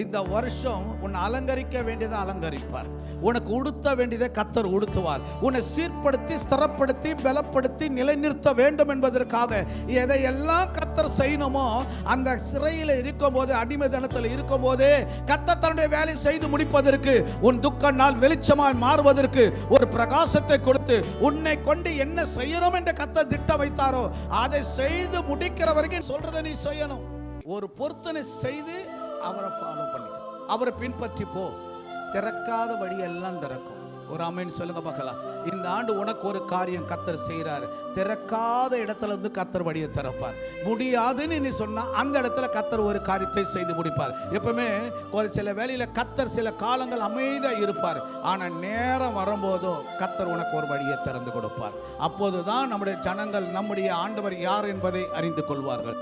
இந்த வருஷம் உன்னை அலங்கரிக்க வேண்டியதை அலங்கரிப்பார். உனக்கு உடுத்த வேண்டியதை கர்த்தர் உடுத்துவார். உன்னை சீர்படுத்தி ஸ்திரப்படுத்தி பலப்படுத்தி நிலைநிறுத்த வேண்டும் என்பதற்காக எதையெல்லாம் கர்த்தர் செய்யணுமோ அந்த சிறையில் இருக்கும் போது, அடிமைத்தனத்தில் இருக்கும் போதே கர்த்தர் தன்னுடைய வேலை செய்து முடிப்பதற்கு, உன் துக்க நாள் வெளிச்சமாய் மாறுவதற்கு ஒரு பிரகாசத்தை கொடுத்து உன்னை கொண்டு என்ன செய்யணும் என்று கர்த்தர் திட்டம் வைத்தாரோ அதை செய்து முடிக்கிற வரைக்கும் சொல்றதை நீ செய்யணும். ஒரு பொருத்தனை செய்து அவரை ஃபாலோ பண்ணிக்க, அவரை பின்பற்றி போ. திறக்காத வழியெல்லாம் திறக்கும். ஒரு ஆமென் சொல்லுங்க பார்க்கலாம். இந்த ஆண்டு உனக்கு ஒரு காரியம் கர்த்தர் செய்கிறாரு. திறக்காத இடத்துல இருந்து கர்த்தர் வழியை திறப்பார். முடியாதுன்னு நீ சொன்னா அந்த இடத்துல கர்த்தர் ஒரு காரியத்தை செய்து முடிப்பார். எப்பவுமே ஒரு சில வேளையில கர்த்தர் சில காலங்கள் அமைதியா இருப்பார். ஆனா நேரம் வரும்போதோ கர்த்தர் உனக்கு ஒரு வழியை திறந்து கொடுப்பார். அப்போதுதான் நம்முடைய ஜனங்கள் நம்முடைய ஆண்டவர் யார் என்பதை அறிந்து கொள்வார்கள்.